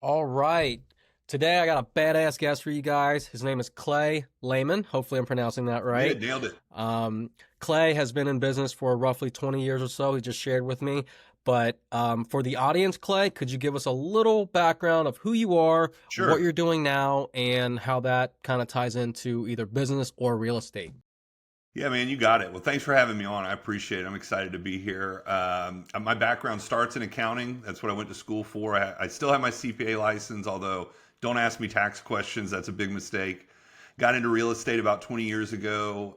All right. Today I got a badass guest for you guys. His name is Clay Lehman. Hopefully I'm pronouncing that Yeah, right. nailed it. Clay has been in business for roughly 20 years or so. He just shared with me. But for the audience, Clay, could you give us a little background of who you are, what Sure. you're doing now, and how that kind of ties into either business or real estate? Yeah, man, you got it. Well, thanks for having me on. I appreciate it. I'm excited to be here. My background starts in accounting. That's what I went to school for. I still have my CPA license, although don't ask me tax questions. That's a big mistake. Got into real estate about 20 years ago.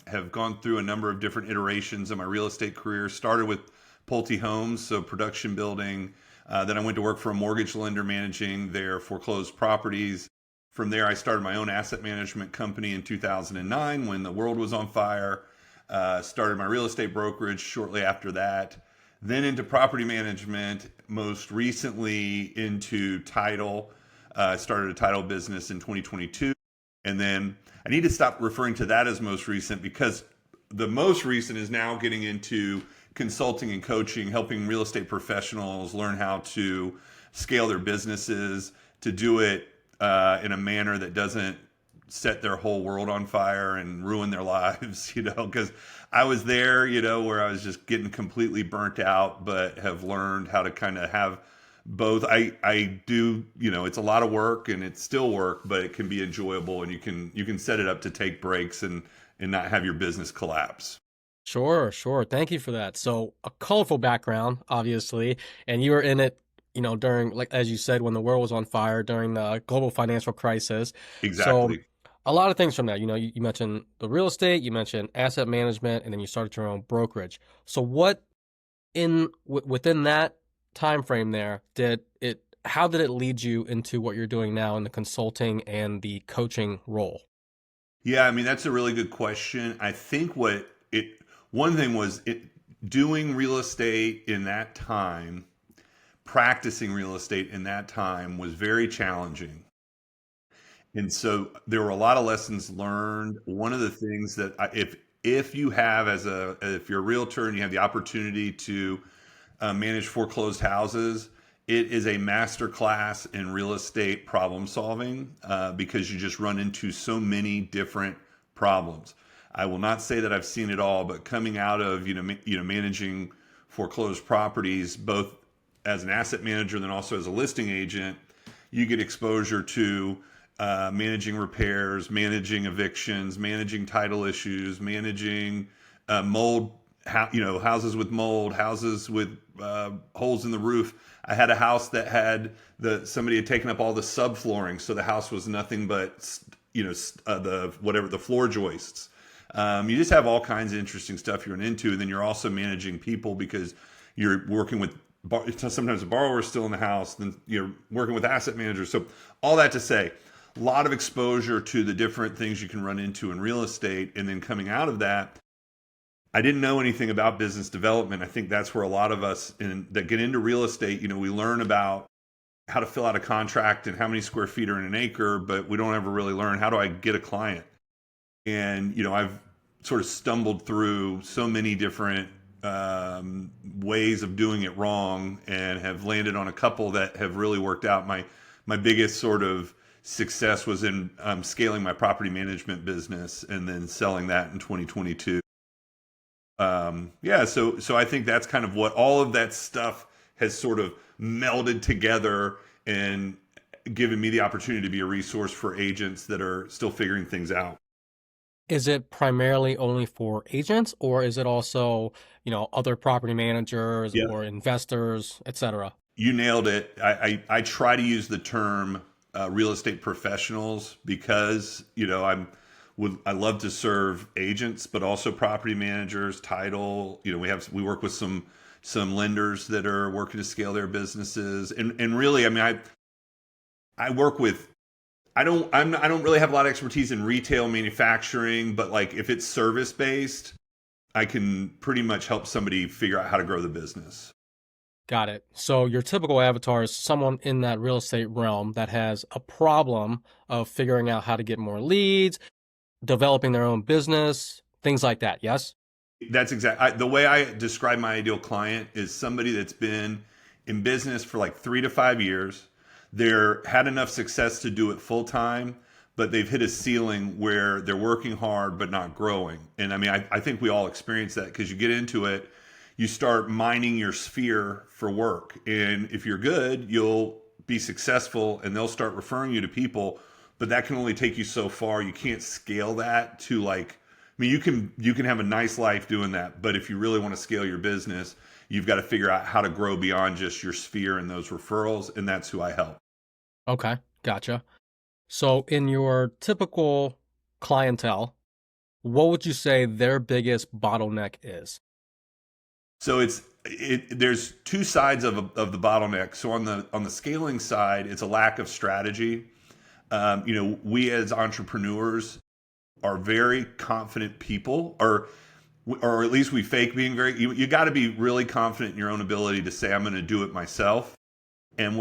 Have gone through a number of different iterations of my real estate career. Started with Pulte Homes, so production building. Then I went to work for a mortgage lender managing their foreclosed properties. From there, I started my own asset management company in 2009 when the world was on fire. Started my real estate brokerage shortly after that. Then into property management, most recently into title. Started a title business in 2022. And then I need to stop referring to that as most recent because the most recent is now getting into consulting and coaching, helping real estate professionals learn how to scale their businesses, to do it in a manner that doesn't set their whole world on fire and ruin their lives, because I was there, where I was just getting completely burnt out, but have learned how to kind of have both. I do, it's a lot of work and it's still work, but it can be enjoyable and you can set it up to take breaks and not have your business collapse. Sure, sure. Thank you for that. So, a colorful background, obviously, and you were in it, during, like as you said, when the world was on fire during the global financial crisis. So, Exactly. a lot of things from that. You mentioned the real estate, you mentioned asset management, and then you started your own brokerage. So, what within that time frame there did it? How did it lead you into what you're doing now in the consulting and the coaching role? Yeah, I mean that's a really good question. I think what it one thing was it doing real estate in that time, practicing real estate in that time was very challenging. And so there were a lot of lessons learned. One of the things that if you have if you're a realtor and you have the opportunity to manage foreclosed houses, it is a master class in real estate problem solving because you just run into so many different problems. I will not say that I've seen it all, but coming out of managing foreclosed properties, both as an asset manager and then also as a listing agent, you get exposure to managing repairs, managing evictions, managing title issues, managing mold, houses with mold, houses with holes in the roof. I had a house that had somebody had taken up all the subflooring, so the house was nothing but the floor joists. You just have all kinds of interesting stuff you run into, and then you're also managing people because you're working with sometimes the borrower is still in the house, then you're working with asset managers. So all that to say, a lot of exposure to the different things you can run into in real estate, and then coming out of that, I didn't know anything about business development. I think that's where a lot of us that get into real estate, we learn about how to fill out a contract and how many square feet are in an acre, but we don't ever really learn how do I get a client. And I've sort of stumbled through so many different ways of doing it wrong, and have landed on a couple that have really worked out. My biggest sort of success was in scaling my property management business and then selling that in 2022. Yeah, so I think that's kind of what all of that stuff has sort of melded together and given me the opportunity to be a resource for agents that are still figuring things out. Is it primarily only for agents, or is it also, other property managers Yeah, or investors, etc.? you nailed it. I try to use the term real estate professionals because I love to serve agents, but also property managers, title. We work with some lenders that are working to scale their businesses, and really, I mean, I work with. I don't really have a lot of expertise in retail manufacturing, but like if it's service based, I can pretty much help somebody figure out how to grow the business. Got it. So your typical avatar is someone in that real estate realm that has a problem of figuring out how to get more leads, developing their own business, things like that. Yes? That's exactly the way I describe my ideal client is somebody that's been in business for like 3 to 5 years. They're had enough success to do it full time, but they've hit a ceiling where they're working hard but not growing. And I mean, I think we all experience that because you get into it, you start mining your sphere for work. And if you're good, you'll be successful and they'll start referring you to people, but that can only take you so far. You can't scale that to like, I mean, you can have a nice life doing that, but if you really want to scale your business, you've got to figure out how to grow beyond just your sphere and those referrals, and that's who I help. Okay, gotcha. So in your typical clientele, what would you say their biggest bottleneck is? So there's two sides of the bottleneck. So on the scaling side, it's a lack of strategy. We as entrepreneurs are very confident people, or at least we fake being very. You got to be really confident in your own ability to say, "I'm going to do it myself." And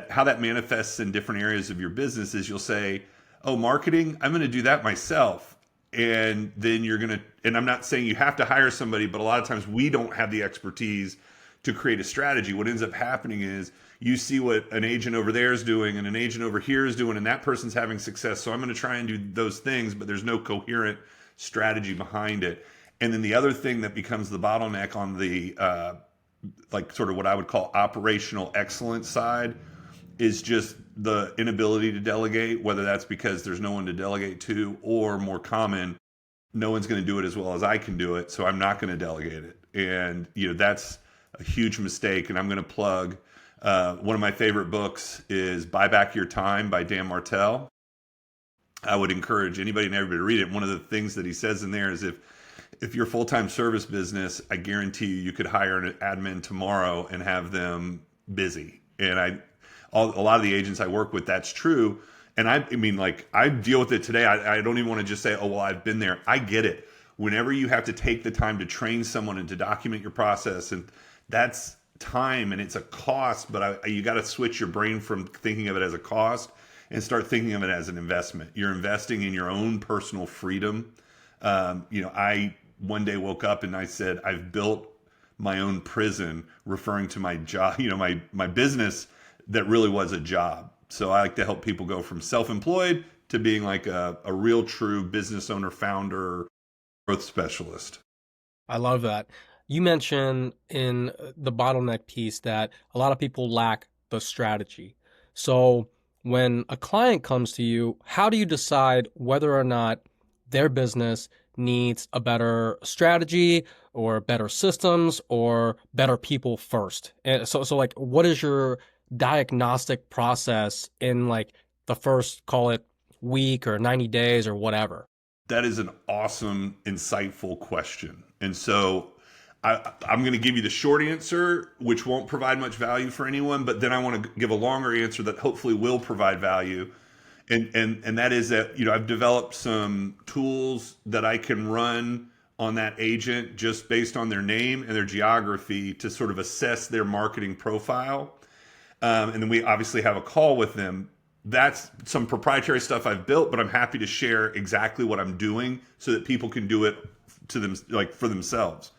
how that manifests in different areas of your business is you'll say, "Oh, marketing, I'm going to do that myself." And then and I'm not saying you have to hire somebody, but a lot of times we don't have the expertise to create a strategy. What ends up happening is you see what an agent over there is doing and an agent over here is doing, and that person's having success. So I'm going to try and do those things, but there's no coherent strategy behind it. And then the other thing that becomes the bottleneck on the like sort of what I would call operational excellence side is just the inability to delegate, whether that's because there's no one to delegate to, or more common, no one's going to do it as well as I can do it, so I'm not going to delegate it. And that's a huge mistake. And I'm going to plug one of my favorite books is Buy Back Your Time by Dan Martell. I would encourage anybody and everybody to read it. One of the things that he says in there is if you're a full-time service business, I guarantee you could hire an admin tomorrow and have them busy. And a lot of the agents I work with, that's true. And I mean, like, I deal with it today. I don't even want to just say, oh, well, I've been there. I get it. Whenever you have to take the time to train someone and to document your process, and that's time and it's a cost, but you got to switch your brain from thinking of it as a cost and start thinking of it as an investment. You're investing in your own personal freedom. I one day woke up and I said, I've built my own prison, referring to my job, my business that really was a job. So I like to help people go from self-employed to being like a real true business owner, founder, growth specialist. I love that. You mentioned in the bottleneck piece that a lot of people lack the strategy. So when a client comes to you, how do you decide whether or not their business needs a better strategy or better systems or better people first? And so like, what is your diagnostic process in like the first, call it week or 90 days or whatever? That is an awesome, insightful question. And so I'm going to give you the short answer, which won't provide much value for anyone, but then I want to give a longer answer that hopefully will provide value. And that is that, I've developed some tools that I can run on that agent just based on their name and their geography to sort of assess their marketing profile. And then we obviously have a call with them. That's some proprietary stuff I've built, but I'm happy to share exactly what I'm doing so that people can do it to them, like for themselves.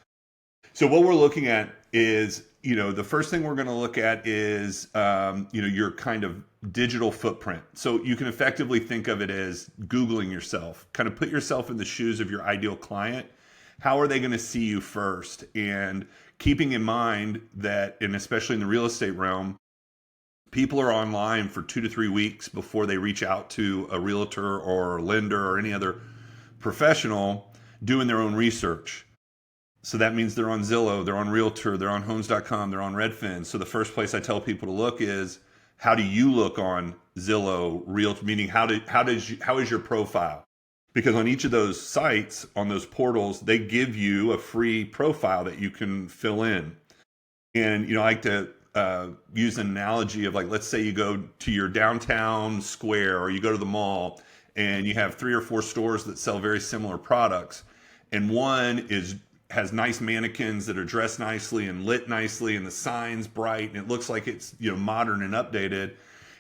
So what we're looking at is, the first thing we're going to look at is, your kind of digital footprint. So you can effectively think of it as Googling yourself, kind of put yourself in the shoes of your ideal client. How are they going to see you first? And keeping in mind that, and especially in the real estate realm, people are online for 2 to 3 weeks before they reach out to a realtor or a lender or any other professional doing their own research. So that means they're on Zillow, they're on Realtor, they're on Homes.com, they're on Redfin. So the first place I tell people to look is, how do you look on Zillow, Realtor? Meaning, how is your profile? Because on each of those sites, on those portals, they give you a free profile that you can fill in. And I like to use an analogy of, like, let's say you go to your downtown square or you go to the mall and you have 3 or 4 stores that sell very similar products, and one has nice mannequins that are dressed nicely and lit nicely and the sign's bright and it looks like it's modern and updated.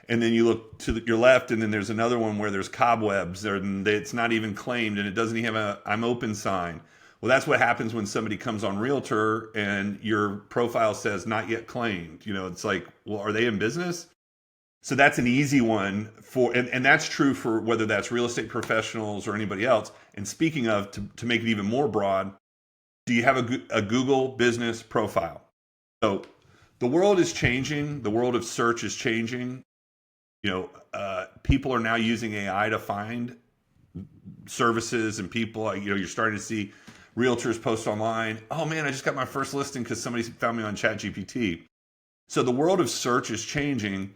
And then you look to your left and then there's another one where there's cobwebs and it's not even claimed and it doesn't even have a "I'm open" sign. Well, that's what happens when somebody comes on Realtor and your profile says "not yet claimed." It's like, well, are they in business? So that's an easy one for, and that's true for whether that's real estate professionals or anybody else. And speaking of, to make it even more broad, do you have a Google business profile? So the world is changing. The world of search is changing. People are now using AI to find services and people. You're starting to see realtors post online. Oh man, I just got my first listing because somebody found me on ChatGPT. So the world of search is changing,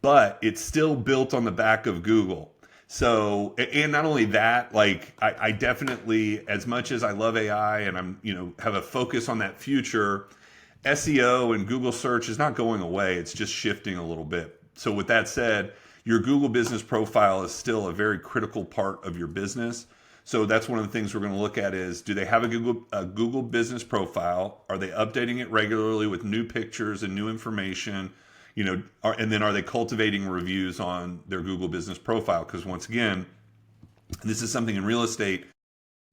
but it's still built on the back of Google. So, and not only that, like I definitely, as much as I love AI and I'm, have a focus on that future, SEO and Google search is not going away. It's just shifting a little bit. So with that said, your Google business profile is still a very critical part of your business. So that's one of the things we're going to look at is, do they have a Google business profile? Are they updating it regularly with new pictures and new information? And then are they cultivating reviews on their Google business profile? Because once again, this is something in real estate.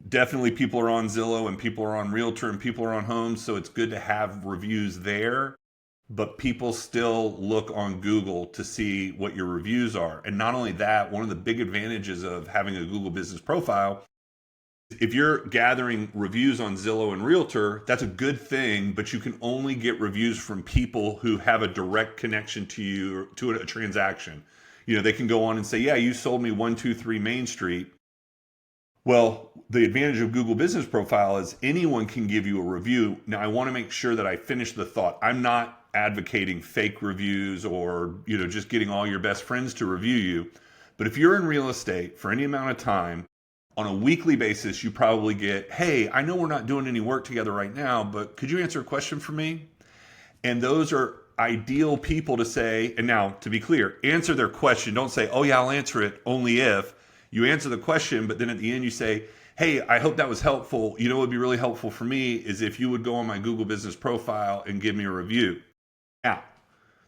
Definitely people are on Zillow and people are on Realtor and people are on Homes. So it's good to have reviews there, but people still look on Google to see what your reviews are. And not only that, one of the big advantages of having a Google business profile, if you're gathering reviews on Zillow and Realtor, that's a good thing, but you can only get reviews from people who have a direct connection to you, to a transaction. They can go on and say, yeah, you sold me 123 Main Street. Well, the advantage of Google Business Profile is anyone can give you a review. Now, I want to make sure that I finish the thought. I'm not advocating fake reviews or, just getting all your best friends to review you. But if you're in real estate for any amount of time, on a weekly basis, you probably get, hey, I know we're not doing any work together right now, but could you answer a question for me? And those are ideal people to say, and now to be clear, answer their question. Don't say, oh yeah, I'll answer it only if. You answer the question, but then at the end you say, hey, I hope that was helpful. What would be really helpful for me is if you would go on my Google business profile and give me a review. Now,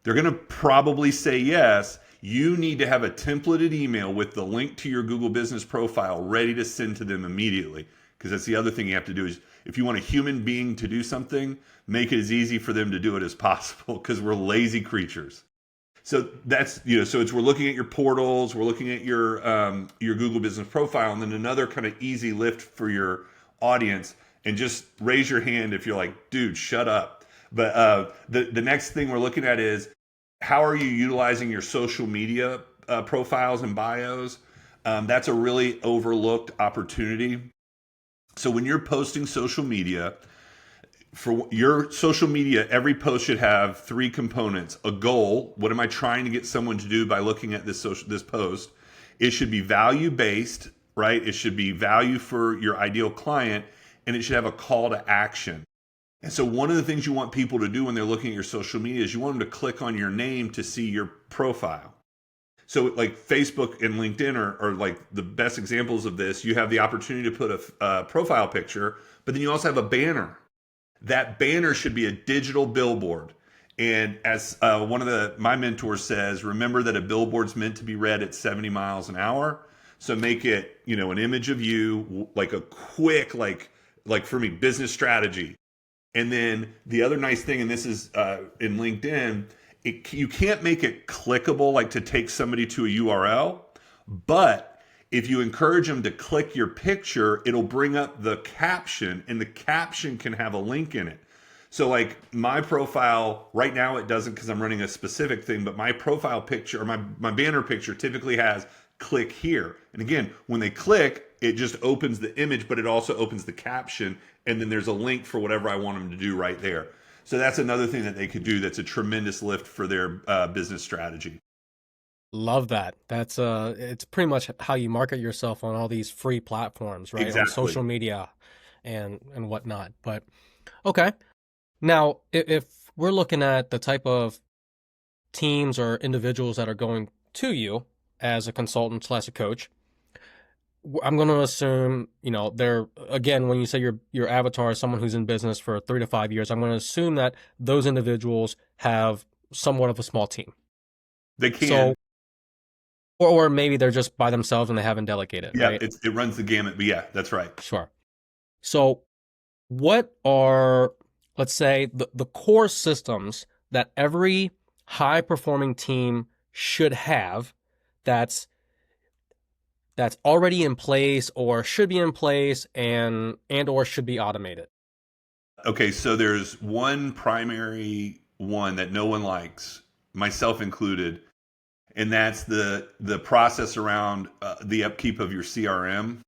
they're going to probably say yes. You need to have a templated email with the link to your Google business profile ready to send to them immediately. Because that's the other thing you have to do is, if you want a human being to do something, make it as easy for them to do it as possible, because we're lazy creatures. So that's, so we're looking at your portals, we're looking at your Google business profile, and then another kind of easy lift for your audience, and just raise your hand if you're like, dude, shut up. But the next thing we're looking at is, how are you utilizing your social media profiles and bios? That's a really overlooked opportunity. So when you're posting social media, for your social media, every post should have three components: a goal. What am I trying to get someone to do by looking at this post? It should be value based, right? It should be value for your ideal client, and it should have a call to action. And so one of the things you want people to do when they're looking at your social media is you want them to click on your name to see your profile. So like Facebook and LinkedIn are like the best examples of this. You have the opportunity to put a profile picture, but then you also have a banner. That banner should be a digital billboard. And as one of my mentors says, remember that a billboard's meant to be read at 70 miles an hour. So make it, an image of you, like a quick, like for me, business strategy. And then the other nice thing, and this is in LinkedIn, you can't make it clickable, like to take somebody to a URL, but if you encourage them to click your picture, it'll bring up the caption, and the caption can have a link in it. So like my profile right now, it doesn't, because I'm running a specific thing, but my profile picture or my banner picture typically has click here. And again, when they click, it just opens the image, but it also opens the caption. And then there's a link for whatever I want them to do right there. So that's another thing that they could do that's a tremendous lift for their business strategy. Love that. That's it's pretty much how you market yourself on all these free platforms, right? On Exactly. social media and whatnot. But okay. Now, if we're looking at the type of teams or individuals that are going to you as a consultant slash a coach, I'm going to assume, they're, again, when you say your avatar is someone who's in business for 3 to 5 years, I'm going to assume that those individuals have somewhat of a small team. They can. So, or maybe they're just by themselves and they haven't delegated, Yeah, right? it runs the gamut, but yeah, that's right. Sure. So what are, let's say, the core systems that every high performing team should have that's that's already in place or should be in place and or should be automated? Okay, so there's one primary one that no one likes, myself included, and that's the process around the upkeep of your CRM.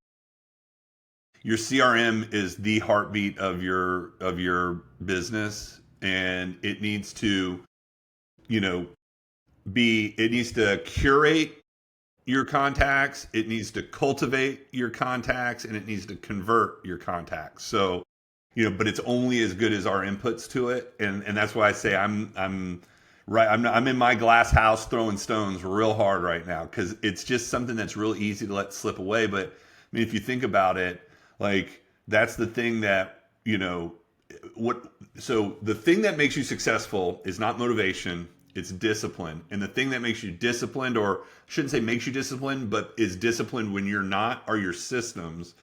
Your CRM is the heartbeat of your business, and it needs to, you know, be it needs to curate your contacts, it needs to cultivate your contacts, and it needs to convert your contacts. So, but it's only as good as our inputs to it, and that's why I say I'm right. I'm in my glass house throwing stones real hard right now because it's just something that's real easy to let slip away. But I mean, if you think about it, like that's the thing that what. So the thing that makes you successful is not motivation, it's discipline. And the thing that makes you disciplined, or I shouldn't say makes you disciplined, but is disciplined when you're not, are your systems.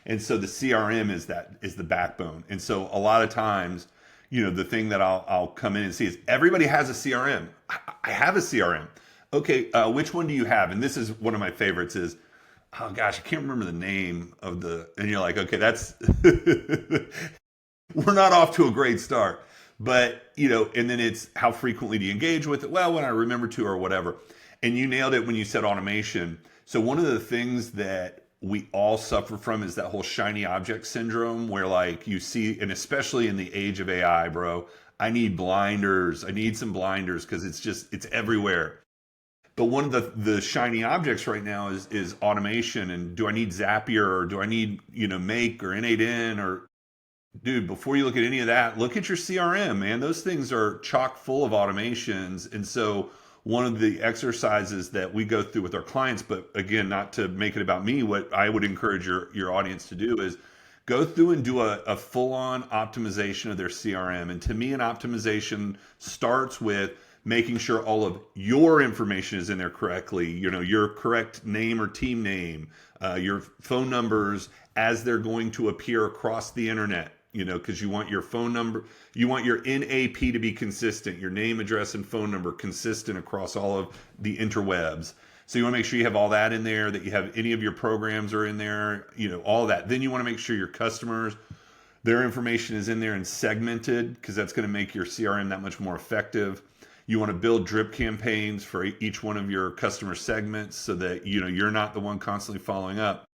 And so the CRM is the backbone. And so a lot of times, the thing that I'll come in and see is everybody has a CRM. I have a CRM. Okay, which one do you have? And this is one of my favorites. Is oh gosh, I can't remember the name of the. And you're like, okay, that's we're not off to a great start. But, and then it's how frequently do you engage with it? Well, when I remember to or whatever. And you nailed it when you said automation. So one of the things that we all suffer from is that whole shiny object syndrome where like you see, and especially in the age of AI, bro, I need blinders. I need some blinders because it's everywhere. But one of the shiny objects right now is automation. And do I need Zapier or do I need, Make or N8N or dude, before you look at any of that, look at your CRM, man. Those things are chock full of automations. And so, one of the exercises that we go through with our clients, but again, not to make it about me, what I would encourage your audience to do is go through and do a full on optimization of their CRM. And to me, an optimization starts with making sure all of your information is in there correctly, your correct name or team name, your phone numbers as they're going to appear across the internet, because you want your phone number, you want your NAP to be consistent, your name, address, and phone number consistent across all of the interwebs. So you want to make sure you have all that in there, that you have any of your programs are in there, all that. Then you want to make sure your customers, their information is in there and segmented because that's going to make your CRM that much more effective. You want to build drip campaigns for each one of your customer segments so that you're not the one constantly following up.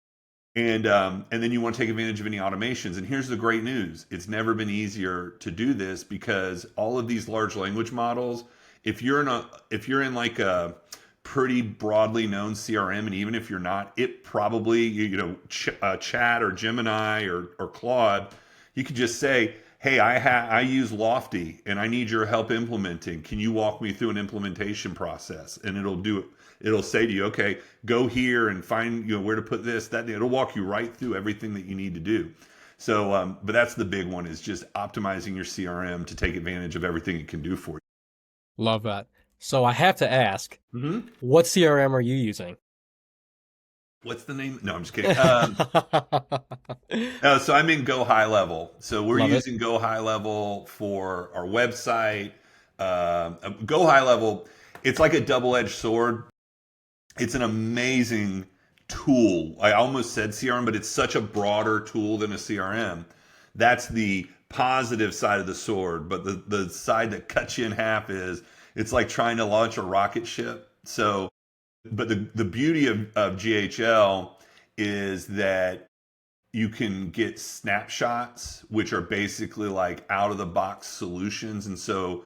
And then you want to take advantage of any automations. And here's the great news: it's never been easier to do this because all of these large language models, if you're in like a pretty broadly known CRM, and even if you're not, it probably Chat or Gemini or Claude, you could just say, hey, I use Lofty and I need your help implementing. Can you walk me through an implementation process? And it'll do it. It'll say to you, okay, go here and find where to put this, that. It'll walk you right through everything that you need to do. So, but that's the big one, is just optimizing your CRM to take advantage of everything it can do for Love that. So I have to ask, you. Mm-hmm. what CRM are you using? What's the name? No, I'm just kidding. So I'm in Go High Level. So we're Love it. using Go High Level for our website. Go High Level, it's like a double-edged sword. It's an amazing tool. I almost said CRM, but it's such a broader tool than a CRM. That's the positive side of the sword. But the side that cuts you in half is it's like trying to launch a rocket ship. So, but the beauty of GHL is that you can get snapshots, which are basically like out of the box solutions. And so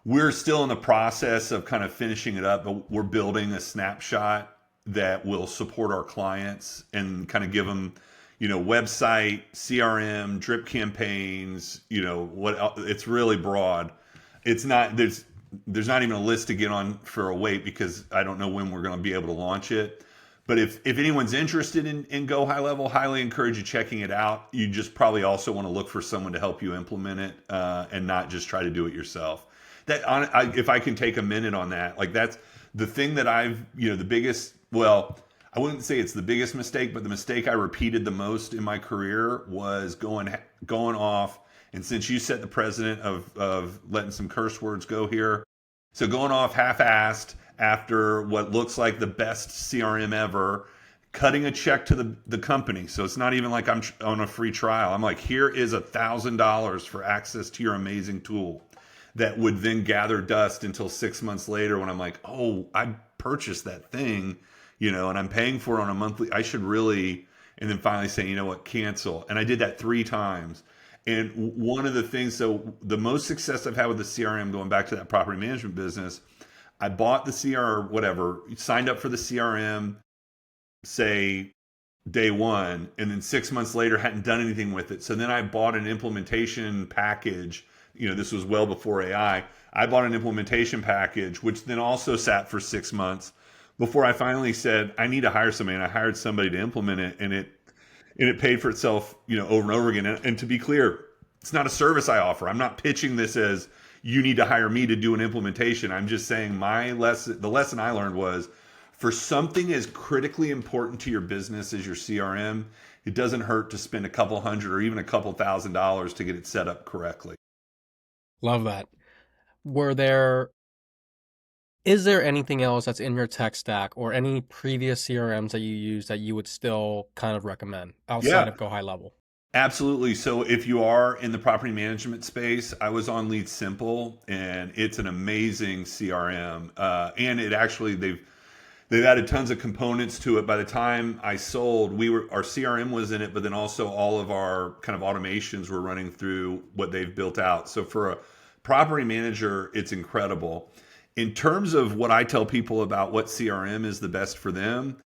we're still in the process of kind of finishing it up, but we're building a snapshot that will support our clients and kind of give them, website, CRM, drip campaigns, it's really broad. It's not, there's not even a list to get on for a wait because I don't know when we're going to be able to launch it. But if anyone's interested in Go High Level, highly encourage you checking it out. You just probably also want to look for someone to help you implement it and not just try to do it yourself. If I can take a minute on that, like that's the thing that the biggest, well, I wouldn't say it's the biggest mistake, but the mistake I repeated the most in my career was going off. And since you set the precedent of letting some curse words go here, so going off half-assed after what looks like the best CRM ever, cutting a check to the company. So it's not even like I'm on a free trial. I'm like, here is $1,000 for access to your amazing tool, that would then gather dust until 6 months later when I'm like, oh, I purchased that thing, and I'm paying for it on a monthly. I should really, and then finally say, you know what, cancel. And I did that 3 times. And one of the things, so the most success I've had with the CRM, going back to that property management business, I bought the CRM, whatever, signed up for the CRM, say day one, and then 6 months later hadn't done anything with it. So then I bought an implementation package. This was well before AI. I bought an implementation package, which then also sat for 6 months before I finally said, I need to hire somebody. And I hired somebody to implement it, and it paid for itself, over and over again. And to be clear, it's not a service I offer. I'm not pitching this as you need to hire me to do an implementation. I'm just saying the lesson I learned was, for something as critically important to your business as your CRM, it doesn't hurt to spend a couple hundred or even a couple $1,000s to get it set up correctly. Love that. Is there anything else that's in your tech stack or any previous CRMs that you use that you would still kind of recommend outside Yeah, of Go High Level? absolutely. So if you are in the property management space, I was on Lead Simple, and it's an amazing CRM. And it actually, they've added tons of components to it. By the time I sold, our CRM was in it, but then also all of our kind of automations were running through what they've built out. So for a property manager, it's incredible. In terms of what I tell people about what CRM is the best for them,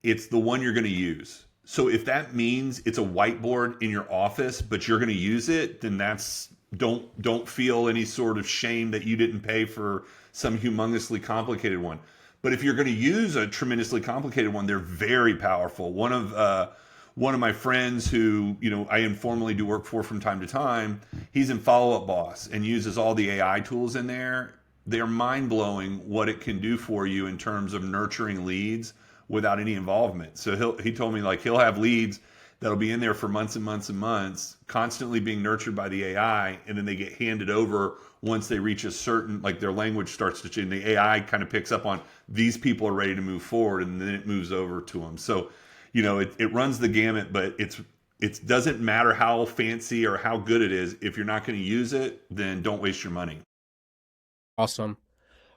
it's the one you're going to use. So if that means it's a whiteboard in your office, but you're going to use it, then don't feel any sort of shame that you didn't pay for some humongously complicated one. But if you're going to use a tremendously complicated one, they're very powerful. One of my friends who I informally do work for from time to time, he's in Follow Up Boss and uses all the AI tools in there. They're mind blowing what it can do for you in terms of nurturing leads without any involvement. So he told me, like, he'll have leads that'll be in there for months and months and months, constantly being nurtured by the AI, and then they get handed over once they reach a certain, like, their language starts to change. The AI kind of picks up on these people are ready to move forward, and then it moves over to them. So, it runs the gamut, but it doesn't matter how fancy or how good it is. If you're not going to use it, then don't waste your money. Awesome.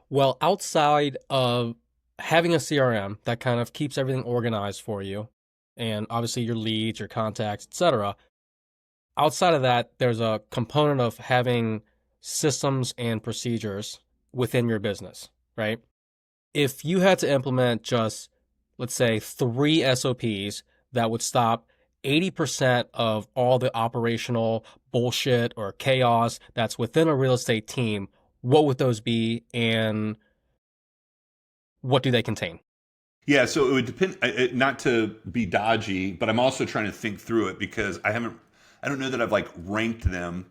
Well, outside of having a CRM that kind of keeps everything organized for you, and obviously your leads, your contacts, etc., outside of that, there's a component of having systems and procedures within your business, right? If you had to implement just, let's say, 3 SOPs that would stop 80% of all the operational bullshit or chaos that's within a real estate team, what would those be, and what do they contain? Yeah, so it would depend. Not to be dodgy, but I'm also trying to think through it because I don't know that I've like ranked them.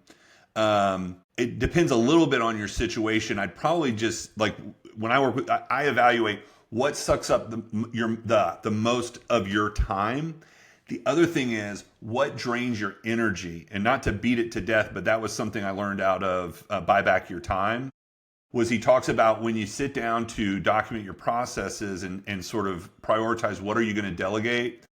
It depends a little bit on your situation. I'd probably just like, when I work with, I evaluate what sucks up the most of your time. The other thing is what drains your energy, and not to beat it to death, but that was something I learned out of Buy Back Your Time. Was he talks about when you sit down to document your processes and sort of prioritize what are you going to delegate.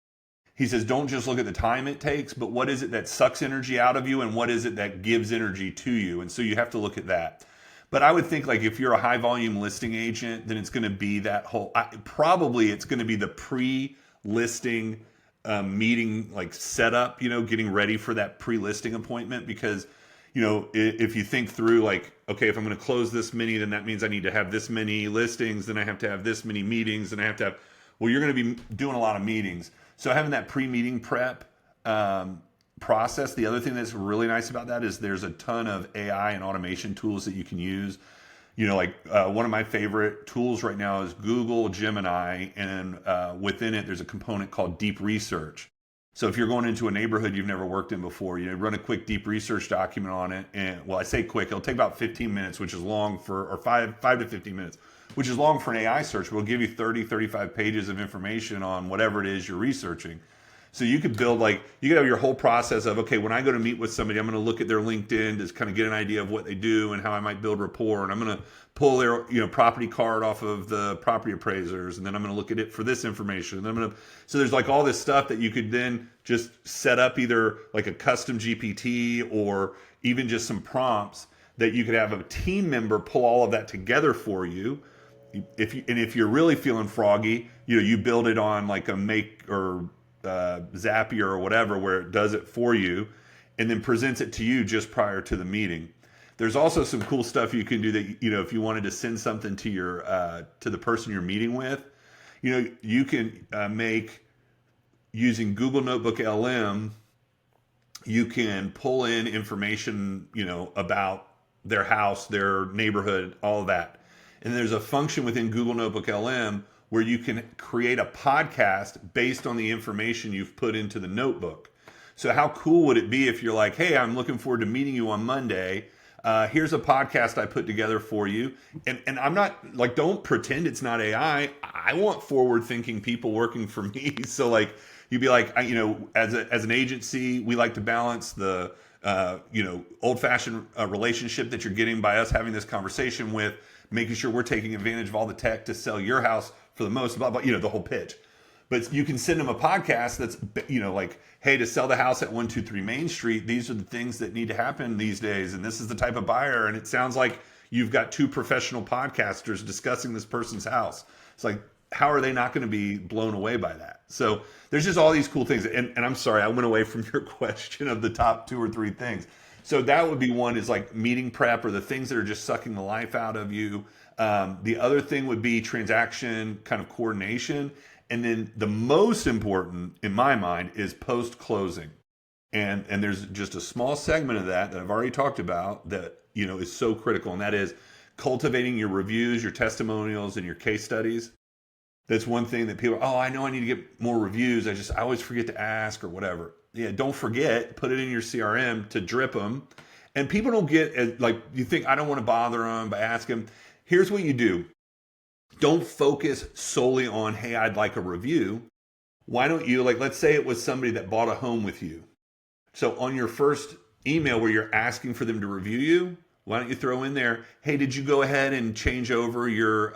He says, don't just look at the time it takes, but what is it that sucks energy out of you and what is it that gives energy to you? And so you have to look at that. But I would think, like, if you're a high volume listing agent, then it's going to be that whole, probably it's going to be the pre-listing meeting, like setup, getting ready for that pre-listing appointment. Because, if you think through, like, okay, if I'm going to close this many, then that means I need to have this many listings, then I have to have this many meetings, and I have to have, well, you're going to be doing a lot of meetings. So having that pre-meeting prep process. The other thing that's really nice about that is there's a ton of AI and automation tools that you can use. One of my favorite tools right now is Google Gemini, and within it, there's a component called Deep Research. So if you're going into a neighborhood you've never worked in before, run a quick deep research document on it. And, well, I say quick, it'll take about 15 minutes, which is long or 5 to 15 minutes, which is long for an AI search. We'll give you 30, 35 pages of information on whatever it is you're researching. So you could build like you could have your whole process of, okay, when I go to meet with somebody, I'm going to look at their LinkedIn to kind of get an idea of what they do and how I might build rapport, and I'm going to pull their property card off of the property appraisers, and then I'm going to look at it for this information, and then I'm going to so there's like all this stuff that you could then just set up either like a custom GPT or even just some prompts that you could have a team member pull all of that together for you. If you're really feeling froggy, you build it on like a Make or Zapier or whatever, where it does it for you and then presents it to you just prior to the meeting. There's also some cool stuff you can do that, if you wanted to send something to your to the person you're meeting with, you can make, using Google Notebook LM, you can pull in information, about their house, their neighborhood, all of that. And there's a function within Google Notebook LM where you can create a podcast based on the information you've put into the notebook. So how cool would it be if you're like, hey, I'm looking forward to meeting you on Monday. Here's a podcast I put together for you. And I'm not like, don't pretend it's not AI. I want forward thinking people working for me. So like, you'd be like, as an agency, we like to balance the, old fashioned relationship that you're getting by us having this conversation with making sure we're taking advantage of all the tech to sell your house for the most, blah, blah, the whole pitch. But you can send them a podcast that's, like, hey, to sell the house at 123 Main Street, these are the things that need to happen these days. And this is the type of buyer. And it sounds like you've got two professional podcasters discussing this person's house. It's like, how are they not going to be blown away by that? So there's just all these cool things. And I'm sorry, I went away from your question of the top 2 or 3 things. So that would be one, is like meeting prep, or the things that are just sucking the life out of you. The other thing would be transaction kind of coordination. And then the most important in my mind is post closing. And there's just a small segment of that I've already talked about that, is so critical. And that is cultivating your reviews, your testimonials, and your case studies. That's one thing that people, I know I need to get more reviews. I always forget to ask or whatever. Yeah, don't forget, put it in your CRM to drip them. And people don't get, like, you think, I don't want to bother them by asking. Here's what you do. Don't focus solely on, hey, I'd like a review. Why don't you, like, let's say it was somebody that bought a home with you. So on your first email where you're asking for them to review you, why don't you throw in there, hey, did you go ahead and change over your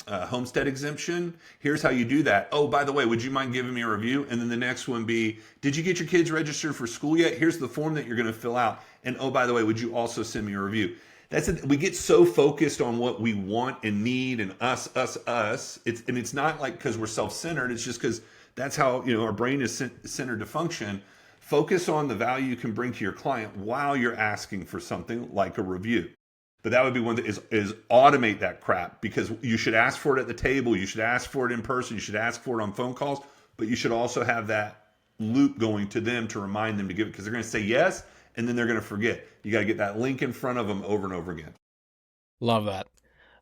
homestead exemption? Here's how you do that. Oh, by the way, would you mind giving me a review? And then the next one be, did you get your kids registered for school yet? Here's the form that you're going to fill out. And oh, by the way, would you also send me a review? That's it. We get so focused on what we want and need and us. It's not like because we're self-centered. It's just because that's how our brain is centered to function. Focus on the value you can bring to your client while you're asking for something like a review. But that would be one that is automate that crap, because you should ask for it at the table. You should ask for it in person. You should ask for it on phone calls. But you should also have that loop going to them to remind them to give it, because they're going to say yes, and then they're going to forget. You got to get that link in front of them over and over again. Love that.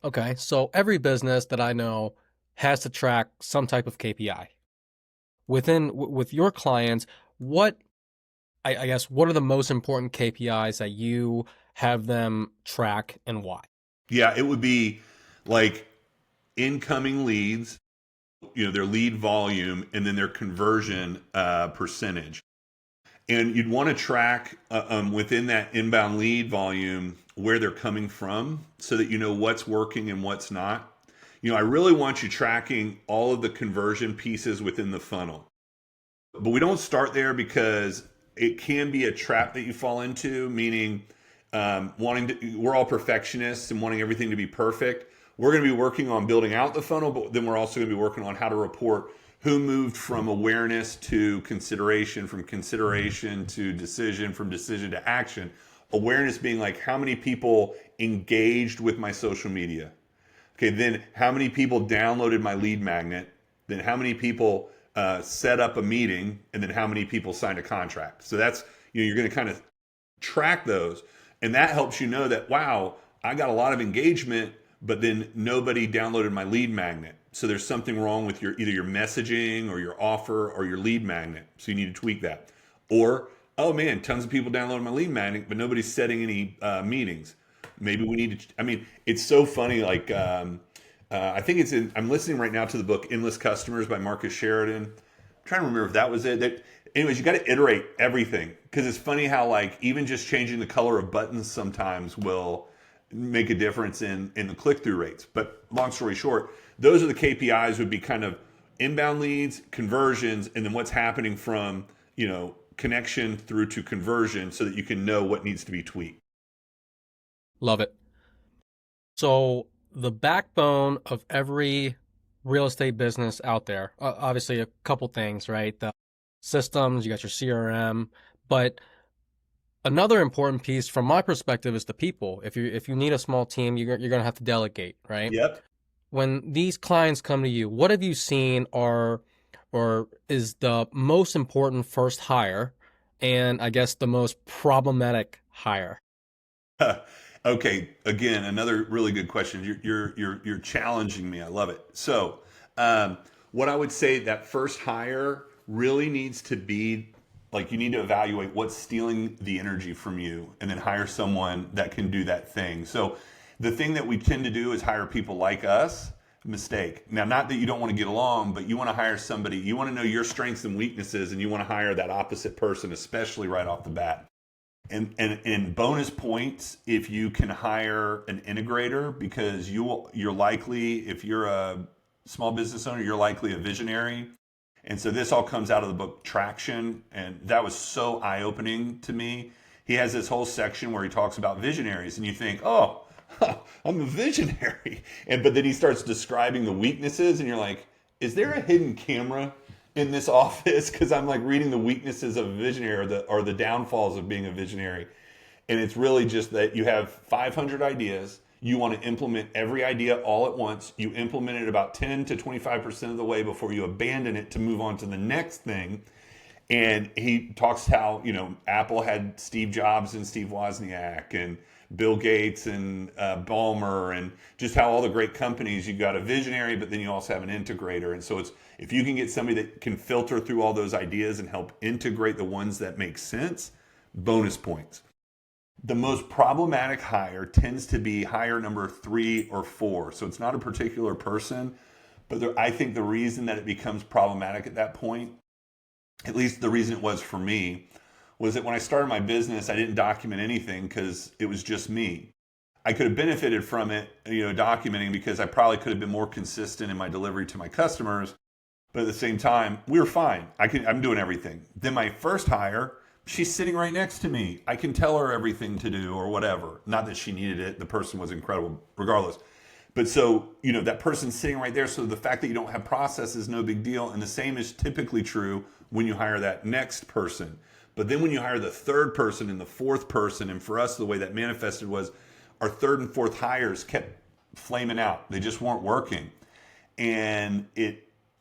Okay, so every business that I know has to track some type of KPI. With your clients, what I guess, what are the most important KPIs that you have them track, and why? Yeah, it would be like incoming leads, their lead volume, and then their conversion percentage. And you'd want to track within that inbound lead volume where they're coming from, so that you know what's working and what's not. I really want you tracking all of the conversion pieces within the funnel. But we don't start there, because it can be a trap that you fall into, meaning we're all perfectionists and wanting everything to be perfect. We're going to be working on building out the funnel, but then we're also going to be working on how to report who moved from awareness to consideration, from consideration to decision, from decision to action. Awareness being like, how many people engaged with my social media? Okay, then how many people downloaded my lead magnet? Then how many people set up a meeting? And then how many people signed a contract? So that's, you're going to kind of track those. And that helps you know that, wow, I got a lot of engagement, but then nobody downloaded my lead magnet. So there's something wrong with either your messaging or your offer or your lead magnet. So you need to tweak that. Or, oh man, tons of people downloaded my lead magnet, but nobody's setting any meetings. Maybe we need to, it's so funny. Like, I think I'm listening right now to the book Endless Customers by Marcus Sheridan. trying to remember if that was it. Anyways, you got to iterate everything because it's funny how like even just changing the color of buttons sometimes will make a difference in the click through rates. But long story short, those are the KPIs would be kind of inbound leads, conversions, and then what's happening from connection through to conversion so that you can know what needs to be tweaked. Love it. So the backbone of every real estate business out there, obviously a couple things, right? The systems, you got your CRM, but another important piece from my perspective is the people. If you need a small team, you're going to have to delegate, right? Yep. When these clients come to you, what have you seen or is the most important first hire and I guess the most problematic hire? Okay, again, another really good question. You're challenging me. I love it. So, what I would say that first hire really needs to be like you need to evaluate what's stealing the energy from you, and then hire someone that can do that thing. So, the thing that we tend to do is hire people like us. Mistake. Now, not that you don't want to get along, but you want to hire somebody. You want to know your strengths and weaknesses, and you want to hire that opposite person, especially right off the bat. And bonus points if you can hire an integrator because you're likely if you're a small business owner you're likely a visionary, and so this all comes out of the book Traction, and that was so eye-opening to me. He has this whole section where he talks about visionaries and you think, oh, I'm a visionary, but then he starts describing the weaknesses and you're like, is there a hidden camera in this office? Because I'm like reading the weaknesses of a visionary or the downfalls of being a visionary. And it's really just that you have 500 ideas. You want to implement every idea all at once. You implement it about 10 to 25% of the way before you abandon it to move on to the next thing. And he talks how, Apple had Steve Jobs and Steve Wozniak and Bill Gates and Ballmer, and just how all the great companies, you got a visionary, but then you also have an integrator. And so it's if you can get somebody that can filter through all those ideas and help integrate the ones that make sense, bonus points. The most problematic hire tends to be hire number 3 or 4. So it's not a particular person, but I think the reason that it becomes problematic at that point, at least the reason it was for me, was that when I started my business, I didn't document anything because it was just me. I could have benefited from it, documenting, because I probably could have been more consistent in my delivery to my customers. But at the same time, we were fine. I'm doing everything. Then my first hire, she's sitting right next to me. I can tell her everything to do or whatever. Not that she needed it. The person was incredible regardless. But so, that person's sitting right there. So the fact that you don't have process is no big deal. And the same is typically true when you hire that next person. But then when you hire the third person and the fourth person, and for us, the way that manifested was our third and fourth hires kept flaming out. They just weren't working. And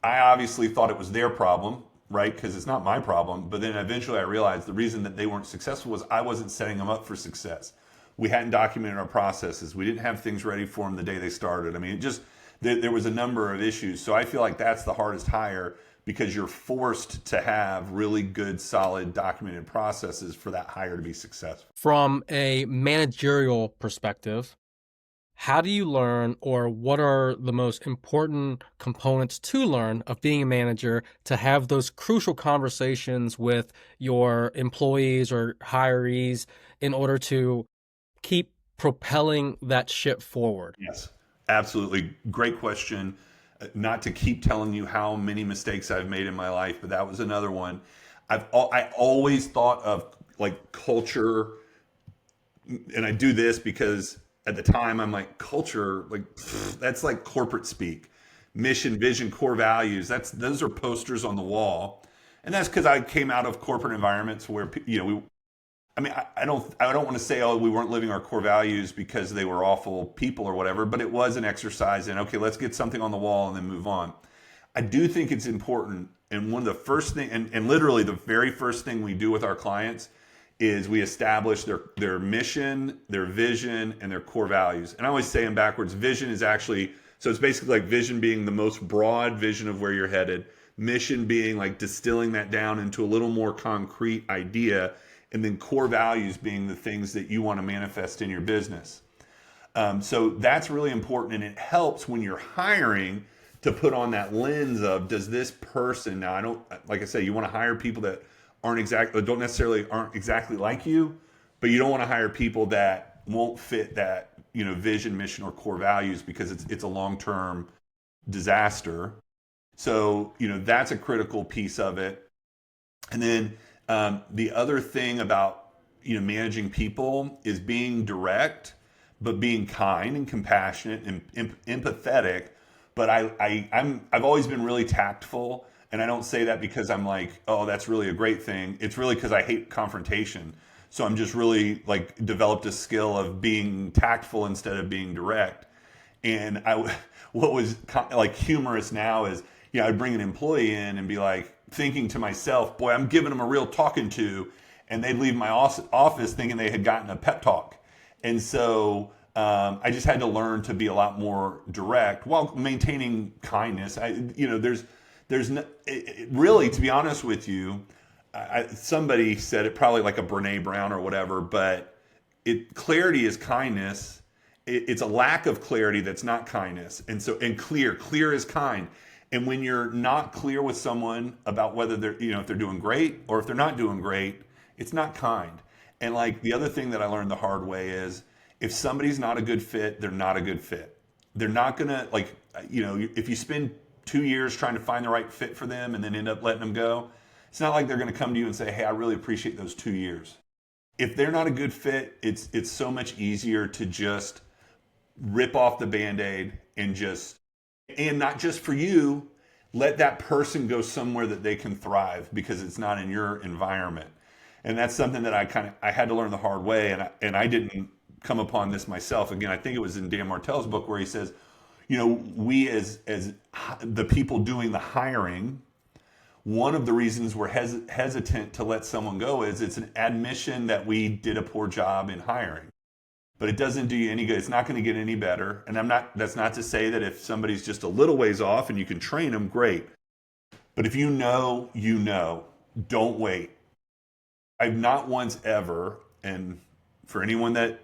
I obviously thought it was their problem, right? Because it's not my problem. But then eventually I realized the reason that they weren't successful was I wasn't setting them up for success. We hadn't documented our processes. We didn't have things ready for them the day they started. I mean, there was a number of issues. So I feel like that's the hardest hire, because you're forced to have really good, solid, documented processes for that hire to be successful. From a managerial perspective, how do you learn, or what are the most important components to learn of being a manager to have those crucial conversations with your employees or hirees in order to keep propelling that ship forward? Yes, absolutely. Great question. Not to keep telling you how many mistakes I've made in my life, but that was another one. I always thought of like culture, and I do this because at the time I'm like, culture, like that's like corporate speak. Mission, vision, core values. Those are posters on the wall, and that's because I came out of corporate environments where I don't want to say, oh, we weren't living our core values because they were awful people or whatever, but it was an exercise in, okay, let's get something on the wall and then move on. I do think it's important, and one of the first thing, and literally the very first thing we do with our clients is we establish their mission, their vision, and their core values. And I always say them backwards. Vision is actually, so it's basically like vision being the most broad vision of where you're headed, mission being like distilling that down into a little more concrete idea, and then core values being the things that you want to manifest in your business. So that's really important, and it helps when you're hiring to put on that lens of, does this person, now I don't, like I said, you want to hire people that aren't exactly like you, but you don't want to hire people that won't fit that, vision, mission, or core values, because it's a long-term disaster. So, that's a critical piece of it. And then the other thing about, managing people is being direct, but being kind and compassionate and empathetic. But I've always been really tactful, and I don't say that because I'm like, oh, that's really a great thing. It's really because I hate confrontation. So I'm just really like developed a skill of being tactful instead of being direct. And what was like humorous now is, I'd bring an employee in and be like thinking to myself, boy, I'm giving them a real talking to, and they'd leave my office thinking they had gotten a pep talk. And so I just had to learn to be a lot more direct while maintaining kindness. There's no, really, to be honest with you, somebody said it, probably like a Brene Brown or whatever, but clarity is kindness. It's a lack of clarity that's not kindness. And clear is kind. And when you're not clear with someone about whether they're, if they're doing great or if they're not doing great, it's not kind. And like the other thing that I learned the hard way is, if somebody's not a good fit, they're not a good fit. They're not gonna, like, if you spend 2 years trying to find the right fit for them and then end up letting them go, it's not like they're gonna come to you and say, hey, I really appreciate those 2 years. If they're not a good fit, it's so much easier to just rip off the Band-Aid and not just for you, let that person go somewhere that they can thrive, because it's not in your environment. And that's something that I had to learn the hard way, and I didn't come upon this myself. Again, I think it was in Dan Martell's book where he says, we as the people doing the hiring, one of the reasons we're hesitant to let someone go is it's an admission that we did a poor job in hiring. But it doesn't do you any good. It's not going to get any better. And that's not to say that if somebody's just a little ways off and you can train them, great. But if don't wait. I've not once ever, and for anyone that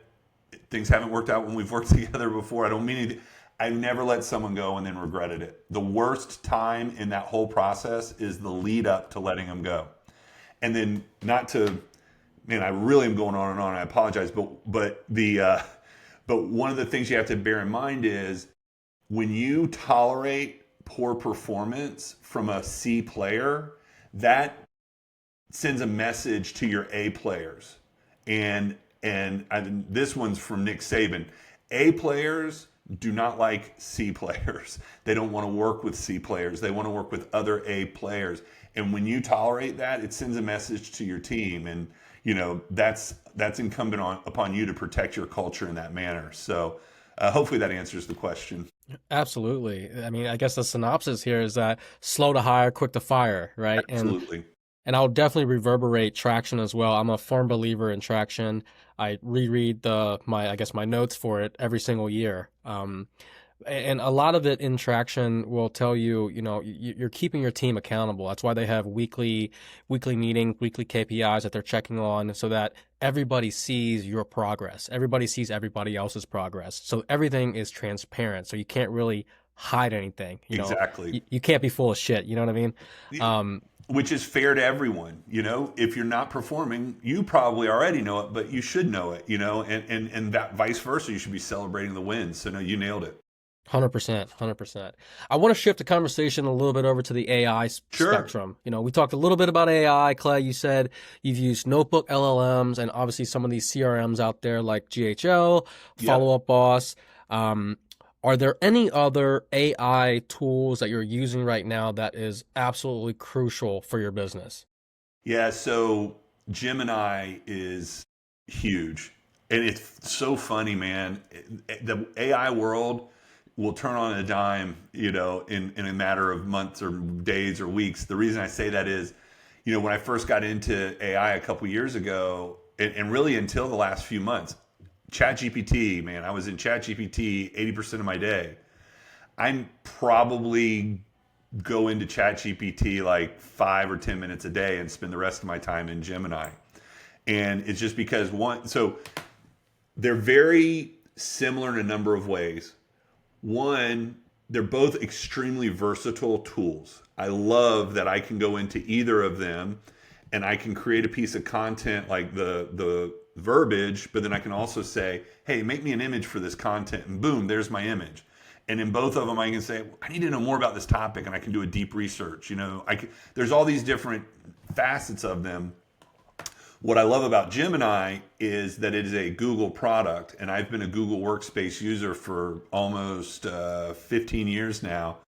things haven't worked out when we've worked together before, I don't mean anything, I've never let someone go and then regretted it. The worst time in that whole process is the lead up to letting them go. And then man, I really am going on and on. I apologize, but one of the things you have to bear in mind is, when you tolerate poor performance from a C player, that sends a message to your A players. And this one's from Nick Saban. A players do not like C players. They don't want to work with C players. They want to work with other A players. And when you tolerate that, it sends a message to your team. And that's incumbent upon you to protect your culture in that manner. So hopefully that answers the question. Absolutely. I mean, I guess the synopsis here is that slow to hire, quick to fire, right? Absolutely. And I'll definitely reverberate traction as well. I'm a firm believer in traction. I reread my notes for it every single year. And a lot of it in traction will tell you, you're keeping your team accountable. That's why they have weekly meetings, weekly KPIs that they're checking on, so that everybody sees your progress. Everybody sees everybody else's progress. So everything is transparent. So you can't really hide anything. Exactly. You can't be full of shit. You know what I mean? Which is fair to everyone. If you're not performing, you probably already know it, but you should know it, and that vice versa. You should be celebrating the wins. So no, you nailed it. 100%, 100%. I want to shift the conversation a little bit over to the AI Sure. spectrum. We talked a little bit about AI. Clay, you said you've used notebook LLMs and obviously some of these CRMs out there like GHL, Follow Up Boss. Are there any other AI tools that you're using right now that is absolutely crucial for your business? Yeah, so Gemini is huge. And it's so funny, man. The AI world will turn on a dime, in a matter of months or days or weeks. The reason I say that is, when I first got into AI a couple years ago, and really until the last few months, ChatGPT, man, I was in ChatGPT 80% of my day. I'm probably go into ChatGPT like 5 or 10 minutes a day and spend the rest of my time in Gemini. And it's just because so they're very similar in a number of ways. One, they're both extremely versatile tools. I love that I can go into either of them and I can create a piece of content like the verbiage, but then I can also say, "Hey, make me an image for this content," and boom, there's my image. And in both of them, I can say, "I need to know more about this topic," and I can do a deep research. There's all these different facets of them. What I love about Gemini is that it is a Google product, and I've been a Google Workspace user for almost 15 years now.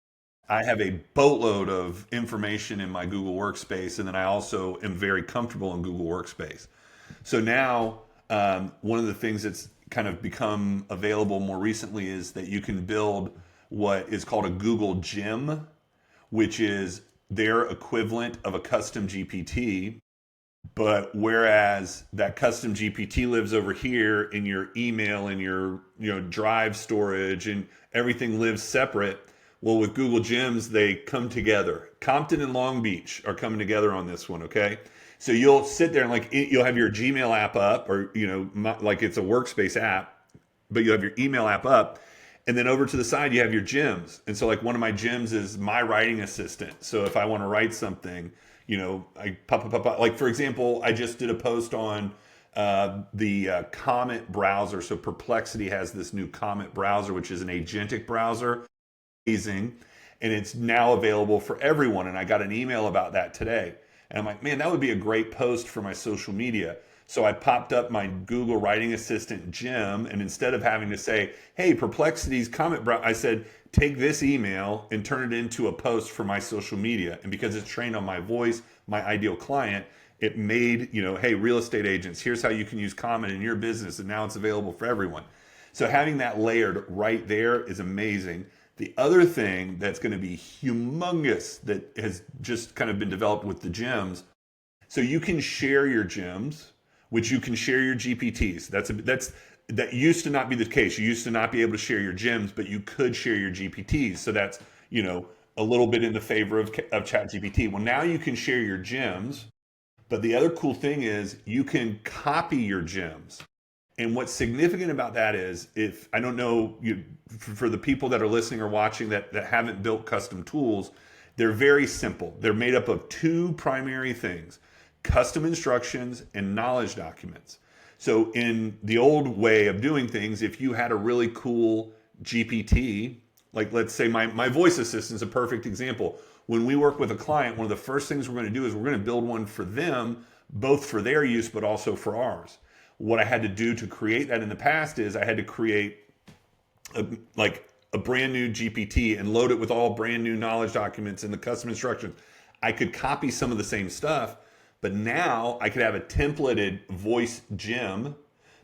I have a boatload of information in my Google Workspace, and then I also am very comfortable in Google Workspace. So now, one of the things that's kind of become available more recently is that you can build what is called a Google Gem, which is their equivalent of a custom GPT. But whereas that custom GPT lives over here in your email and your drive storage and everything lives separate, well, with Google Gems they come together. Compton and Long Beach are coming together on this one. Okay, so you'll sit there and you'll have your Gmail app up, or like it's a workspace app, but you have your email app up, and then over to the side you have your gems. And so like one of my gems is my writing assistant. So if I want to write something, I pop. Like for example, I just did a post on the Comet browser. So Perplexity has this new Comet browser, which is an agentic browser, amazing, and it's now available for everyone. And I got an email about that today, and I'm like, man, that would be a great post for my social media. So I popped up my Google Writing Assistant gem, and instead of having to say, "Hey, Perplexity's Comet browser," I said, "Take this email and turn it into a post for my social media." And because it's trained on my voice, my ideal client, it made, "Hey, real estate agents, here's how you can use Comet in your business," and now it's available for everyone. So having that layered right there is amazing. The other thing that's going to be humongous that has just kind of been developed with the gems, so you can share your gems, which you can share your GPTs. That used to not be the case. You used to not be able to share your gems, but you could share your GPTs. So that's, a little bit in the favor of Chat GPT. Well, now you can share your gems, but the other cool thing is you can copy your gems. And what's significant about that is, if I don't know, for the people that are listening or watching that haven't built custom tools, they're very simple. They're made up of two primary things: custom instructions and knowledge documents. So in the old way of doing things, if you had a really cool GPT, like let's say my voice assistant is a perfect example. When we work with a client, one of the first things we're going to do is we're going to build one for them, both for their use, but also for ours. What I had to do to create that in the past is I had to create a brand new GPT and load it with all brand new knowledge documents and the custom instructions. I could copy some of the same stuff, but now I could have a templated voice gem,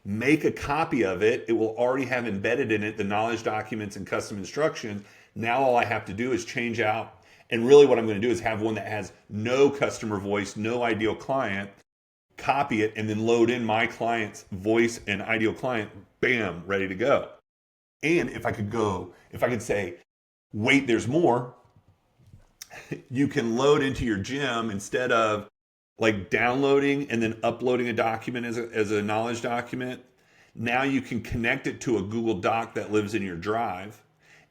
make a copy of it. It will already have embedded in it the knowledge documents and custom instructions. Now all I have to do is change out. And really what I'm going to do is have one that has no customer voice, no ideal client, copy it, and then load in my client's voice and ideal client, bam, ready to go. And if I could say, wait, there's more, you can load into your gem, instead of like downloading and then uploading a document as a knowledge document. Now you can connect it to a Google Doc that lives in your drive.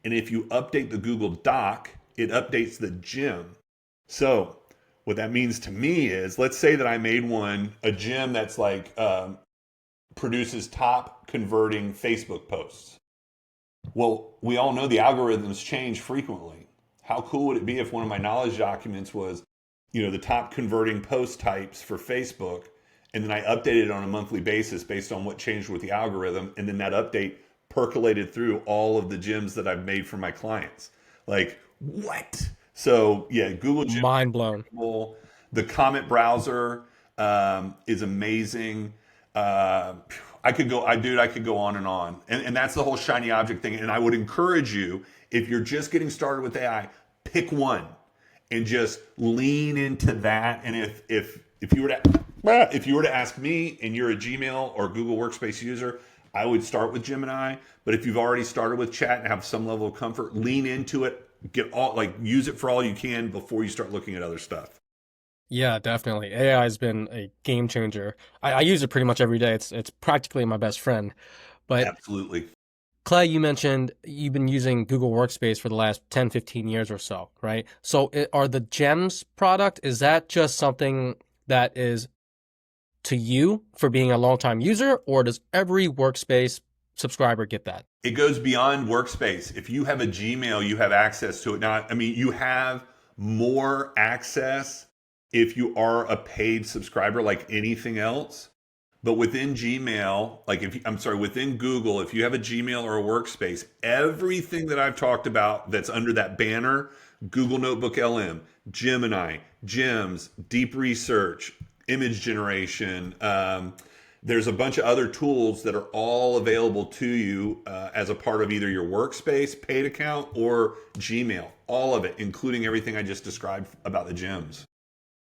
And if you update the Google Doc, it updates the gem. So what that means to me is, let's say that I made a gem that's like produces top converting Facebook posts. Well, we all know the algorithms change frequently. How cool would it be if one of my knowledge documents was, the top converting post types for Facebook, and then I updated it on a monthly basis based on what changed with the algorithm, and then that update percolated through all of the gems that I've made for my clients. Like, what? So yeah, Google Gem, Mind blown. the Comet browser is amazing. I could go on and on. And that's the whole shiny object thing. And I would encourage you, if you're just getting started with AI, pick one and just lean into that. And if you were to ask me and you're a Gmail or Google Workspace user, I would start with Gemini. But if you've already started with chat and have some level of comfort, lean into it. Use it for all you can before you start looking at other stuff. Yeah, definitely. AI has been a game changer. I use it pretty much every day. It's practically my best friend. But Absolutely. Clay, you mentioned you've been using Google Workspace for the last 10, 15 years or so, right? So are the GEMS product, is that just something that is to you for being a longtime user, or does every Workspace subscriber get that? It goes beyond workspace. If you have a Gmail, you have access to it. Now, I mean, you have more access if you are a paid subscriber like anything else. But within Gmail, like if I'm sorry, within Google, if you have a Gmail or a workspace, everything that I've talked about that's under that banner, Google Notebook LM, Gemini, Gems, deep research, image generation, there's a bunch of other tools that are all available to you as a part of either your workspace paid account or Gmail. All of it, including everything I just described about the gems.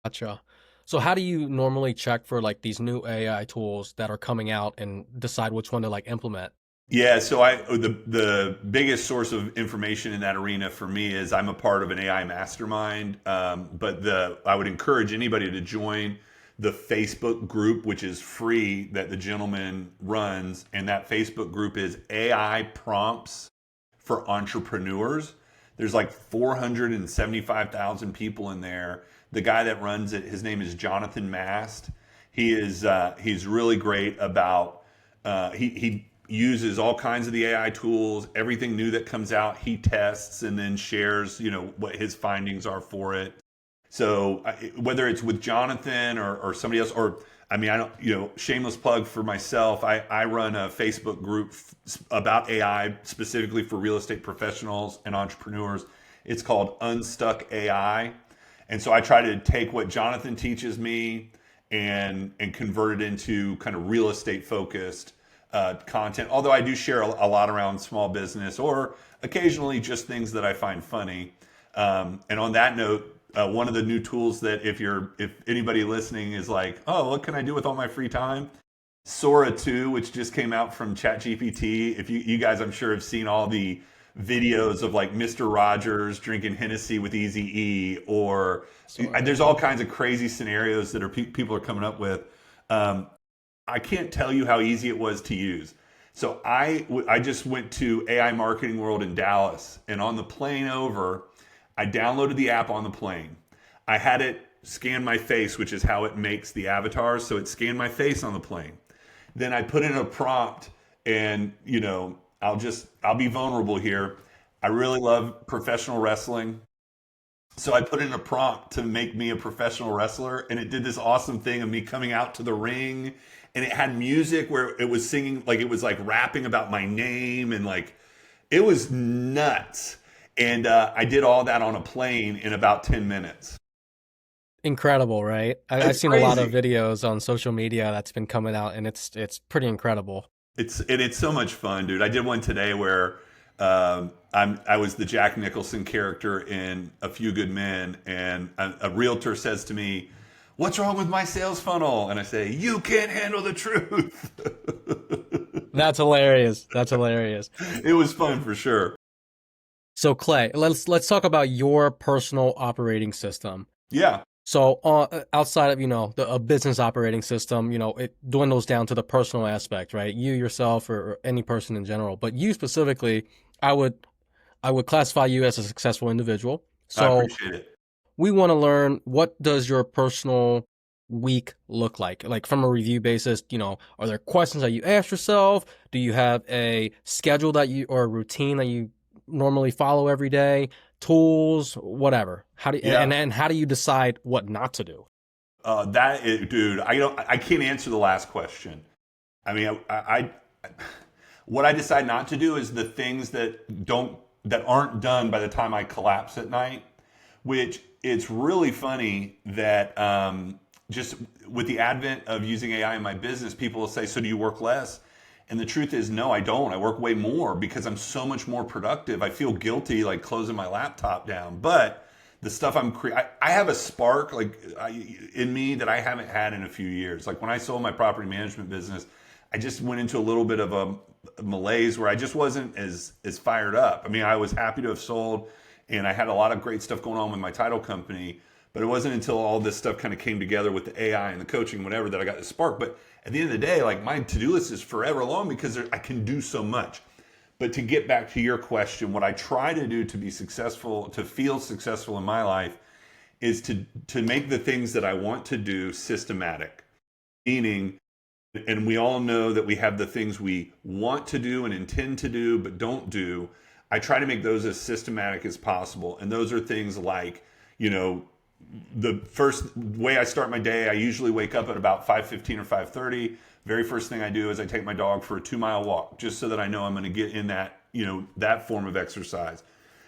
Gotcha. So how do you normally check for like these new AI tools that are coming out and decide which one to like implement? Yeah, so the biggest source of information in that arena for me is I'm a part of an AI mastermind, but the I would encourage anybody to join the Facebook group, which is free, that the gentleman runs, and that Facebook group is AI prompts for entrepreneurs. There's like 475,000 people in there. The guy that runs it, his name is Jonathan Mast. He's really great about he uses all kinds of the AI tools. Everything new that comes out, he tests and then shares, what his findings are for it. So whether it's with Jonathan or somebody else, or I mean, I don't, shameless plug for myself. I run a Facebook group about AI specifically for real estate professionals and entrepreneurs. It's called Unstuck AI. And so I try to take what Jonathan teaches me and convert it into kind of real estate focused content. Although I do share a lot around small business or occasionally just things that I find funny. And on that note, one of the new tools that if anybody listening is like, oh, what can I do with all my free time? Sora 2, which just came out from ChatGPT. If you guys, I'm sure, have seen all the videos of like Mr. Rogers drinking Hennessy with Easy E, or there's all kinds of crazy scenarios that people are coming up with. I can't tell you how easy it was to use. So I just went to AI Marketing World in Dallas, and on the plane over, I downloaded the app on the plane. I had it scan my face, which is how it makes the avatars. So it scanned my face on the plane. Then I put in a prompt, and I'll be vulnerable here. I really love professional wrestling. So I put in a prompt to make me a professional wrestler, and it did this awesome thing of me coming out to the ring, and it had music where it was singing, like it was like rapping about my name, and like it was nuts. And I did all that on a plane in about 10 minutes. Incredible, right? I've It's seen a lot of crazy. videos on social media that's been coming out, and it's pretty incredible. It's so much fun, dude. I did one today where I was the Jack Nicholson character in A Few Good Men, and a realtor says to me, "What's wrong with my sales funnel?" And I say, "You can't handle the truth." That's hilarious. That's hilarious. It was fun for sure. So Clay, let's talk about your personal operating system. Yeah. So outside of a business operating system, it dwindles down to the personal aspect, right? You yourself or any person in general, but you specifically, I would classify you as a successful individual. I So appreciate it. we want to learn, what does your personal week look like? Like from a review basis, are there questions that you ask yourself? Do you have a schedule or a routine that you normally follow every day? Tools, whatever. How do you, Yeah. and how do you decide what not to do? Dude, I can't answer the last question. I mean, what I decide not to do is the things that aren't done by the time I collapse at night, which it's really funny that just with the advent of using AI in my business, people will say, "So do you work less?" And the truth is, no, I don't. I work way more because I'm so much more productive. I feel guilty like closing my laptop down, but the stuff I have a spark in me that I haven't had in a few years. Like when I sold my property management business, I just went into a little bit of a malaise where I just wasn't as fired up. I mean, I was happy to have sold, and I had a lot of great stuff going on with my title company, but it wasn't until all this stuff kind of came together with the AI and the coaching, whatever, that I got the spark. But at the end of the day, like my to-do list is forever long because I can do so much. But to get back to your question, what I try to do to be successful, to feel successful in my life, is to make the things that I want to do systematic. Meaning, and we all know that we have the things we want to do and intend to do but don't do. I try to make those as systematic as possible, and those are things like, you know, the first way I start my day, I usually wake up at about 5:15 or 5:30. Very first thing I do is I take my dog for a 2 mile walk, just so that I know I'm going to get in that, you know, that form of exercise.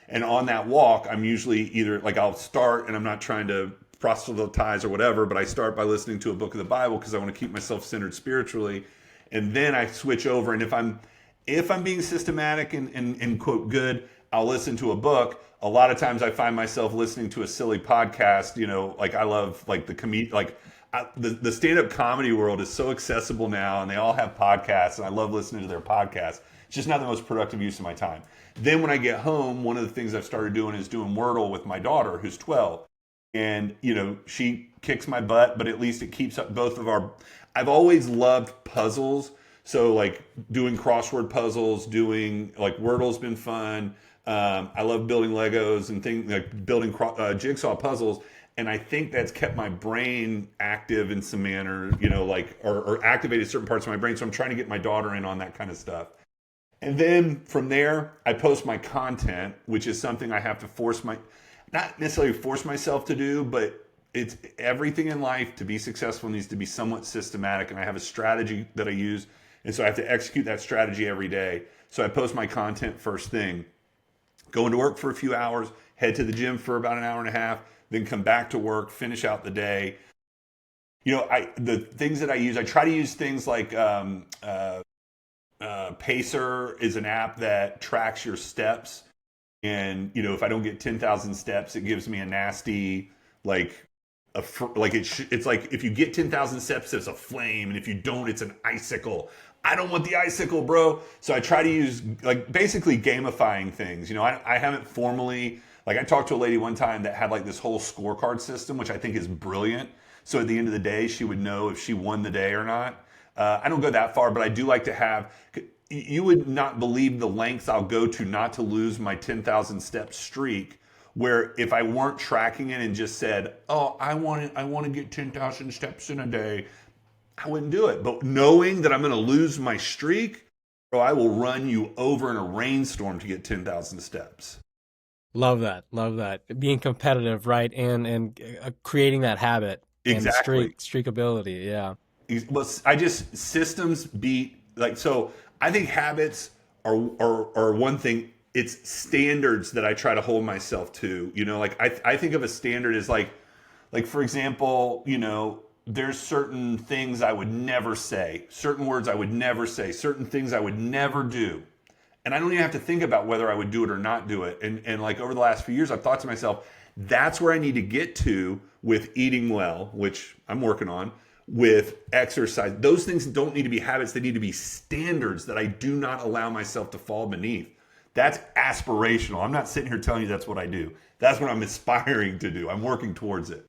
And on that walk, I'm usually either like, I'll start, and I'm not trying to proselytize or whatever, but I start by listening to a book of the Bible because I want to keep myself centered spiritually. And then I switch over, and if I'm being systematic and quote good, I'll listen to a book. A lot of times I find myself listening to a silly podcast. You know, like I love like the stand-up comedy world is so accessible now, and they all have podcasts, and I love listening to their podcasts. It's just not the most productive use of my time. Then when I get home, one of the things I've started doing is doing Wordle with my daughter, who's 12. And, you know, she kicks my butt, but at least it keeps up both of our. I've always loved puzzles. So, like, doing crossword puzzles, doing, like, Wordle's been fun. I love building Legos and things, like building jigsaw puzzles. And I think that's kept my brain active in some manner, you know, like, or activated certain parts of my brain. So I'm trying to get my daughter in on that kind of stuff. And then from there, I post my content, which is something I have to not necessarily force myself to do, but it's everything in life to be successful needs to be somewhat systematic. And I have a strategy that I use. And so I have to execute that strategy every day. So I post my content first thing, go into work for a few hours, head to the gym for about an hour and a half, then come back to work, finish out the day. You know, the things that I use, I try to use things like Pacer is an app that tracks your steps. And, you know, if I don't get 10,000 steps, it gives me a nasty, like, it's like if you get 10,000 steps, it's a flame. And if you don't, it's an icicle. I don't want the icicle, bro. So I try to use, like, basically gamifying things. You know, I haven't formally, like, I talked to a lady one time that had like this whole scorecard system, which I think is brilliant. So at the end of the day, she would know if she won the day or not. I don't go that far, but I do like to have, you would not believe the lengths I'll go to not to lose my 10,000 step streak, where if I weren't tracking it and just said, oh, I want to get 10,000 steps in a day, I wouldn't do it. But knowing that I'm going to lose my streak, bro, I will run you over in a rainstorm to get 10,000 steps. Love that. Love that. Being competitive, right? And creating that habit and Exactly. streakability. Yeah. Well, systems beat, like, so I think habits are one thing. It's standards that I try to hold myself to. You know, like I think of a standard as like for example, you know, there's certain things I would never say, certain words I would never say, certain things I would never do. And I don't even have to think about whether I would do it or not do it. And like over the last few years, I've thought to myself, that's where I need to get to with eating well, which I'm working on, with exercise. Those things don't need to be habits. They need to be standards that I do not allow myself to fall beneath. That's aspirational. I'm not sitting here telling you that's what I do. That's what I'm aspiring to do. I'm working towards it.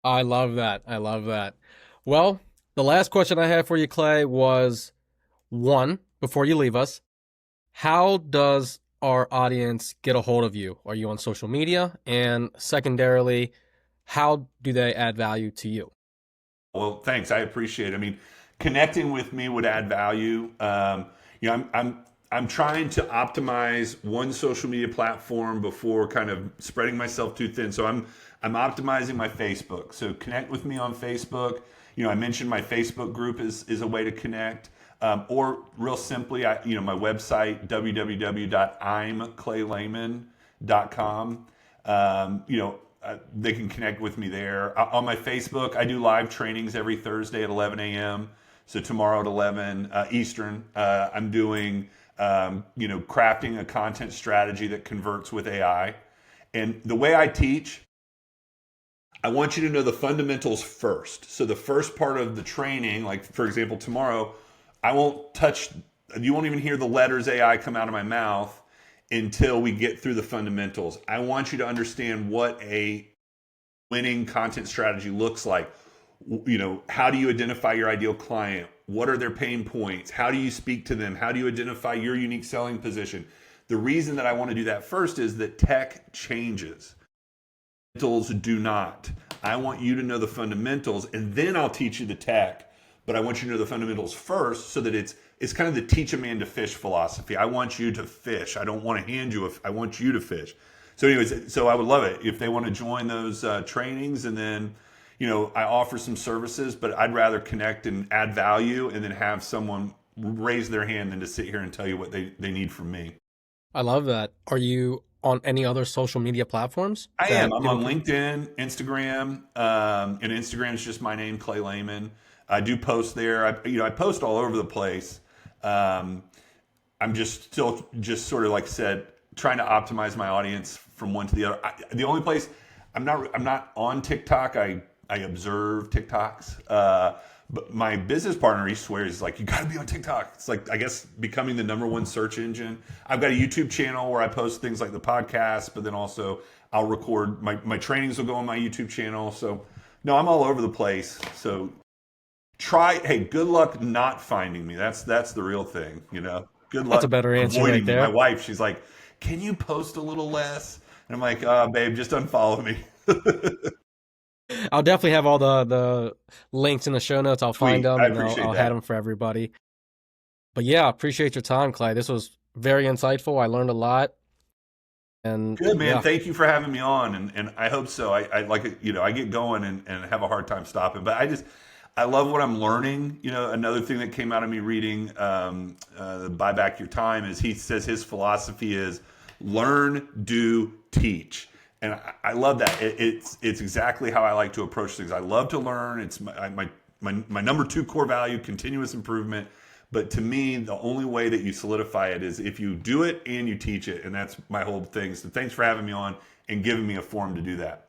I love that. I love that. Well, the last question I have for you, Clay, was one, before you leave us, how does our audience get a hold of you? Are you on social media? And secondarily, how do they add value to you? Well, thanks. I appreciate it. I mean, connecting with me would add value. You know, I'm trying to optimize one social media platform before kind of spreading myself too thin. So I'm optimizing my Facebook. So connect with me on Facebook. You know, I mentioned my Facebook group is a way to connect. Or real simply, my website, www.imclaylehman.com. They can connect with me there. On my Facebook, I do live trainings every Thursday at 11 a.m. So tomorrow at 11 Eastern, I'm doing, crafting a content strategy that converts with AI. And the way I teach, I want you to know the fundamentals first. So the first part of the training, like for example, tomorrow, you won't even hear the letters AI come out of my mouth until we get through the fundamentals. I want you to understand what a winning content strategy looks like. You know, how do you identify your ideal client? What are their pain points? How do you speak to them? How do you identify your unique selling position? The reason that I want to do that first is that tech changes. Fundamentals do not. I want you to know the fundamentals, and then I'll teach you the tech. But I want you to know the fundamentals first, so that it's kind of the teach a man to fish philosophy. I want you to fish. I don't want to hand you. I want you to fish. So, anyways, so I would love it if they want to join those trainings, and then, I offer some services, but I'd rather connect and add value, and then have someone raise their hand than to sit here and tell you what they need from me. I love that. Are you on any other social media platforms I am. that I'm people on can? LinkedIn, Instagram, and Instagram is just my name, Clay Lehman. I do post there. I post all over the place. Um, I'm just still just sort of like I said, trying to optimize my audience from one to the other. The only place I'm not on TikTok. I observe TikToks. But my business partner, he swears, he's like, you got to be on TikTok. It's like, I guess, becoming the number one search engine. I've got a YouTube channel where I post things like the podcast, but then also I'll record my trainings will go on my YouTube channel. So no, I'm all over the place. So hey, good luck not finding me. That's the real thing, Good That's a luck better answer right avoiding me. My there. wife, she's like, can you post a little less? And I'm like, babe, just unfollow me. I'll definitely have all the links in the show notes. I'll find Sweet. them I and appreciate I'll head that. them for everybody. But yeah, appreciate your time, Clay. This was very insightful. I learned a lot. And Good, man. yeah, Thank you for having me on, and I hope so. I like it. I get going and have a hard time stopping, but I love what I'm learning. Another thing that came out of me reading the Buy Back Your Time is he says his philosophy is learn, do, teach, and I love that. It's exactly how I like to approach things. I love to learn. It's my number two core value, continuous improvement. But to me, the only way that you solidify it is if you do it and you teach it. And that's my whole thing. So thanks for having me on and giving me a forum to do that.